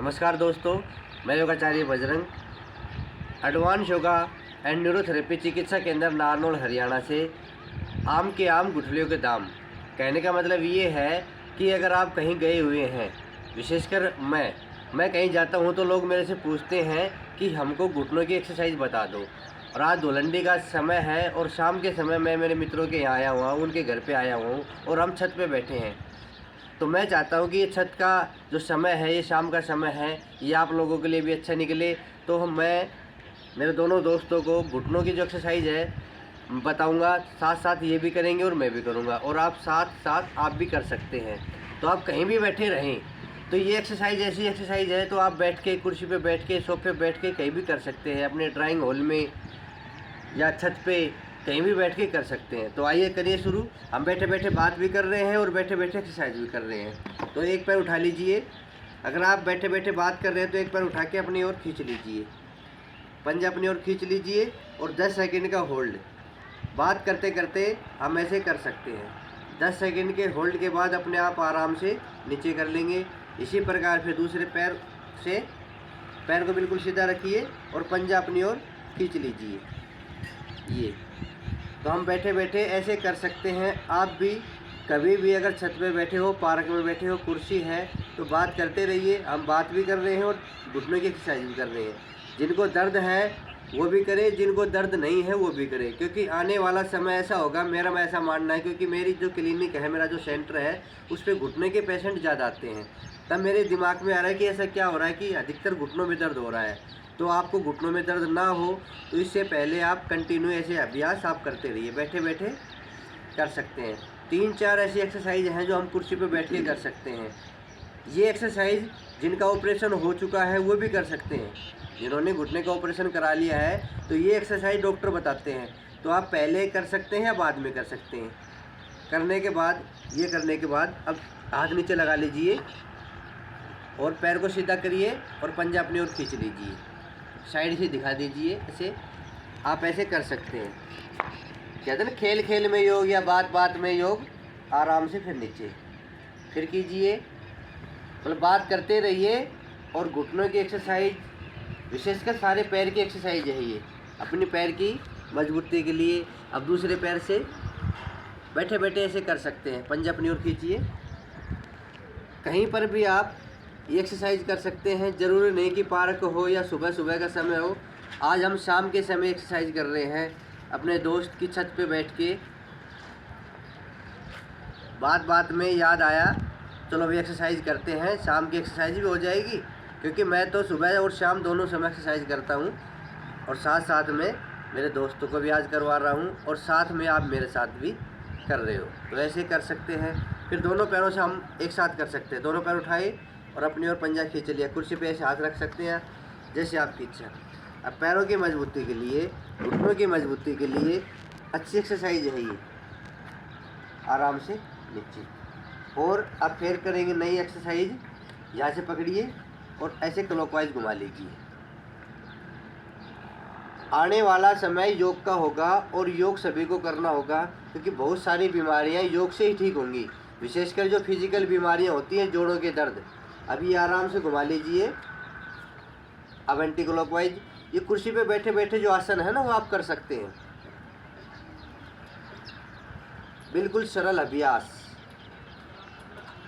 नमस्कार दोस्तों, मैं योगाचार्य Bajrang advance yoga and neurotherapy चिकित्सा केंद्र नारनौल हरियाणा से। आम के आम गुठलियों के दाम। कहने का मतलब ये है कि अगर आप कहीं गए हुए हैं, विशेषकर मैं कहीं जाता हूँ तो लोग मेरे से पूछते हैं कि हमको घुटनों की एक्सरसाइज बता दो। और आज धुलंडी का समय है और शाम के समय मैं मेरे मित्रों के यहाँ आया हुआ हूँ, उनके घर पे आया हुआ हूँ और हम छत पे बैठे हैं। तो मैं चाहता हूँ कि ये छत का जो समय है, ये शाम का समय है, ये आप लोगों के लिए भी अच्छा निकले। तो मैं मेरे दोनों दोस्तों को घुटनों की जो एक्सरसाइज है बताऊँगा, साथ साथ ये भी करेंगे और मैं भी करूँगा, और आप साथ साथ आप भी कर सकते हैं। तो आप कहीं भी बैठे रहें, तो ये एक्सरसाइज ऐसी एक्सरसाइज है तो आप बैठ के, कुर्सी पे बैठ के, सोफे पे बैठ के कहीं भी कर सकते हैं, अपने ड्राइंग हॉल में या छत पे कहीं भी बैठ के कर सकते हैं। तो आइए करिए शुरू। हम बैठे बैठे बात भी कर रहे हैं और बैठे बैठे एक्सरसाइज भी कर रहे हैं। तो एक पैर उठा लीजिए। अगर आप बैठे बैठे बात कर रहे हैं तो एक पैर उठा के अपनी ओर खींच लीजिए, पंजा अपनी ओर खींच लीजिए और 10 सेकंड का होल्ड। बात करते करते हम ऐसे कर सकते हैं। 10 सेकंड के होल्ड के बाद अपने आप आराम से नीचे कर लेंगे। इसी प्रकार फिर दूसरे पैर से पैर को बिल्कुल सीधा रखिए और पंजा अपनी ओर खींच लीजिए। ये तो हम बैठे बैठे ऐसे कर सकते हैं। आप भी कभी भी अगर छत पे बैठे हो, पार्क में बैठे हो, कुर्सी है, तो बात करते रहिए। हम बात भी कर रहे हैं और घुटनों की एक्सरसाइज भी कर रहे हैं। जिनको दर्द है वो भी करें, जिनको दर्द नहीं है वो भी करें, क्योंकि आने वाला समय ऐसा होगा, मेरा ऐसा मानना है, क्योंकि मेरी जो क्लिनिक है, मेरा जो सेंटर है, उस पर घुटने के पेशेंट ज़्यादा आते हैं। तब मेरे दिमाग में आ रहा है कि ऐसा क्या हो रहा है कि अधिकतर घुटनों में दर्द हो रहा है। तो आपको घुटनों में दर्द ना हो तो इससे पहले आप कंटिन्यू ऐसे अभ्यास आप करते रहिए, बैठे बैठे कर सकते हैं। 3-4 ऐसी एक्सरसाइज हैं जो हम कुर्सी पर बैठ के कर सकते हैं। ये एक्सरसाइज जिनका ऑपरेशन हो चुका है वो भी कर सकते हैं। जिन्होंने घुटने का ऑपरेशन करा लिया है तो ये एक्सरसाइज डॉक्टर बताते हैं, तो आप पहले कर सकते हैं या बाद में कर सकते हैं। करने के बाद अब हाथ नीचे लगा लीजिए और पैर को सीधा करिए और पंजा अपनी ओर खींच लीजिए, साइड से दिखा दीजिए। ऐसे आप ऐसे कर सकते हैं। कहते हैं ना, खेल खेल में योग या बात बात में योग। आराम से फिर नीचे फिर कीजिए, मतलब बात करते रहिए। और घुटनों की एक्सरसाइज विशेषकर सारे पैर की एक्सरसाइज है ये, अपने पैर की मजबूती के लिए। अब दूसरे पैर से बैठे बैठे ऐसे कर सकते हैं। पंजा अपनी ओर खींचिए। कहीं पर भी आप ये एक्सरसाइज कर सकते हैं, ज़रूरी नहीं कि पार्क हो या सुबह सुबह का समय हो। आज हम शाम के समय एक्सरसाइज कर रहे हैं अपने दोस्त की छत पे बैठ के। बात बात में याद आया, चलो अभी एक्सरसाइज करते हैं। शाम की एक्सरसाइज भी हो जाएगी, क्योंकि मैं तो सुबह और शाम दोनों समय एक्सरसाइज करता हूँ, और साथ साथ में मेरे दोस्तों को भी आज करवा रहा हूँ, और साथ में आप मेरे साथ भी कर रहे हो। तो ऐसे कर सकते हैं। फिर दोनों पैरों से हम एक साथ कर सकते हैं। दोनों पैर उठाए और अपनी ओर पंजा खींच लिया। कुर्सी पे ऐसे हाथ रख सकते हैं जैसे आपकी इच्छा। अब पैरों की मजबूती के लिए, घुटनों की मजबूती के लिए अच्छी एक्सरसाइज है ये। आराम से नीचे, और अब फिर करेंगे नई एक्सरसाइज। यहाँ से पकड़िए और ऐसे क्लॉकवाइज घुमा लीजिए। आने वाला समय योग का होगा और योग सभी को करना होगा, क्योंकि बहुत सारी बीमारियां योग से ही ठीक होंगी। विशेषकर जो फिजिकल बीमारियां होती हैं, जोड़ों के दर्द। अभी आराम से घुमा लीजिए। अब एंटी क्लॉकवाइज। ये कुर्सी पे बैठे बैठे जो आसन है ना, वो आप कर सकते हैं। बिल्कुल सरल अभ्यास,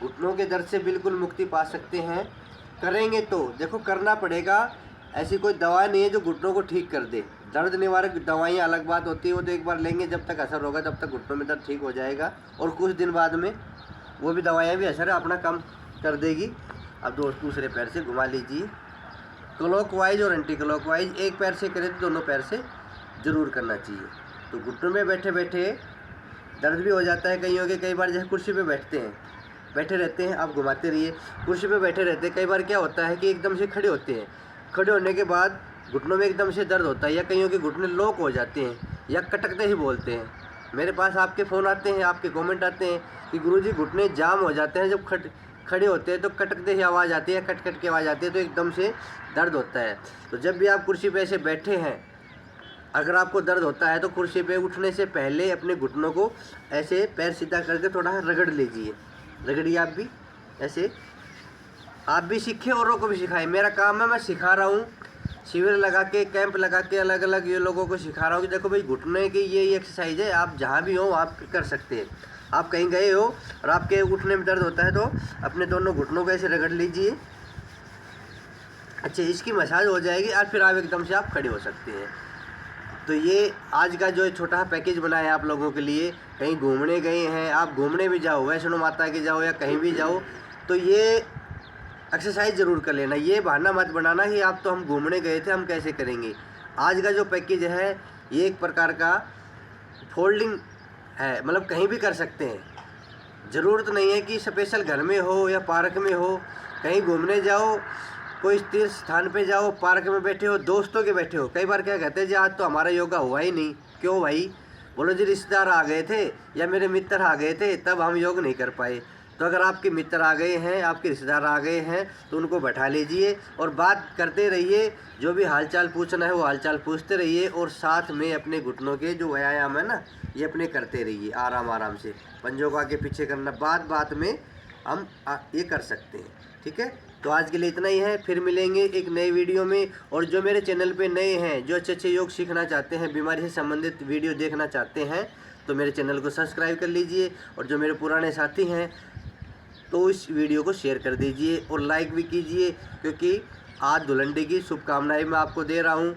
घुटनों के दर्द से बिल्कुल मुक्ति पा सकते हैं। करेंगे तो देखो, करना पड़ेगा। ऐसी कोई दवा नहीं है जो घुटनों को ठीक कर दे। दर्द निवारक दवाइयाँ अलग बात होती है, वो तो एक बार लेंगे, जब तक असर होगा तब तक घुटनों में दर्द ठीक हो जाएगा, और कुछ दिन बाद में वो भी दवाइयाँ भी असर अपना कम कर देगी। अब दूसरे पैर से घुमा लीजिए, क्लॉकवाइज और एंटी क्लॉकवाइज। एक पैर से करें तो दोनों पैर से ज़रूर करना चाहिए। तो घुटनों में बैठे बैठे दर्द भी हो जाता है कईयों के। कई बार जैसे कुर्सी पे बैठे रहते हैं, आप घुमाते रहिए। कुर्सी पे बैठे रहते हैं, कई बार क्या होता है कि एकदम से खड़े होते हैं। खड़े होने के बाद घुटनों में एकदम से दर्द होता है, या कईयों के घुटने लॉक हो जाते हैं, या कटकते ही बोलते हैं। मेरे पास आपके फ़ोन आते हैं, आपके कमेंट आते हैं कि गुरुजी घुटने जाम हो जाते हैं, जब खड़े होते हैं तो कटकते ही आवाज़ आती है, कट कट के आवाज़ आती है, तो एकदम से दर्द होता है। तो जब भी आप कुर्सी पे ऐसे बैठे हैं, अगर आपको दर्द होता है तो कुर्सी पे उठने से पहले अपने घुटनों को ऐसे पैर सीधा करके थोड़ा रगड़ लीजिए। रगड़िए आप भी ऐसे। आप भी सीखें, औरों को भी सिखाएं। मेरा काम है, मैं सिखा रहा हूँ, शिविर लगा के, कैंप लगा के अलग अलग ये लोगों को सिखा रहा हूँ कि देखो भाई घुटने की ये एक्सरसाइज है, आप जहाँ भी हो आप कर सकते हैं। आप कहीं गए हो और आपके घुटने में दर्द होता है तो अपने दोनों घुटनों को ऐसे रगड़ लीजिए, अच्छा इसकी मसाज हो जाएगी और फिर आप एकदम से आप खड़े हो सकते हैं। तो ये आज का जो छोटा पैकेज बनाया है आप लोगों के लिए, कहीं घूमने गए हैं, आप घूमने भी जाओ, वैष्णो माता के जाओ या कहीं भी जाओ, तो ये एक्सरसाइज ज़रूर कर लेना। ये बहाना मत बनाना कि आप तो हम घूमने गए थे, हम कैसे करेंगे। आज का जो पैकेज है ये एक प्रकार का फोल्डिंग है, मतलब कहीं भी कर सकते हैं। ज़रूरत नहीं है कि स्पेशल घर में हो या पार्क में हो, कहीं घूमने जाओ, कोई तीर्थ स्थान पे जाओ, पार्क में बैठे हो, दोस्तों के बैठे हो। कई बार क्या कहते हैं जी आज तो हमारा योगा हुआ ही नहीं, क्यों भाई? बोलो जी रिश्तेदार आ गए थे या मेरे मित्र आ गए थे तब हम योग नहीं कर पाए। तो अगर आपके मित्र आ गए हैं, आपके रिश्तेदार आ गए हैं, तो उनको बैठा लीजिए और बात करते रहिए। जो भी हालचाल पूछना है वो हालचाल पूछते रहिए और साथ में अपने घुटनों के जो व्यायाम है ना, ये अपने करते रहिए आराम आराम से। पंजों को आगे पीछे करना, बात बात में हम ये कर सकते हैं। ठीक है, तो आज के लिए इतना ही है, फिर मिलेंगे एक नए वीडियो में। और जो मेरे चैनल पे नए हैं, जो अच्छे अच्छे योग सीखना चाहते हैं, बीमारी से संबंधित वीडियो देखना चाहते हैं, तो मेरे चैनल को सब्सक्राइब कर लीजिए। और जो मेरे पुराने साथी हैं तो इस वीडियो को शेयर कर दीजिए और लाइक भी कीजिए, क्योंकि आज धुलंडी की शुभकामनाएं मैं आपको दे रहा हूँ।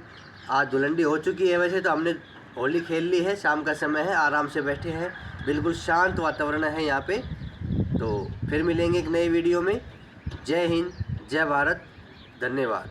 आज धुलंडी हो चुकी है, वैसे तो हमने होली खेल ली है, शाम का समय है, आराम से बैठे हैं, बिल्कुल शांत वातावरण है यहाँ पे। तो फिर मिलेंगे एक नए वीडियो में। जय हिंद, जय भारत, धन्यवाद।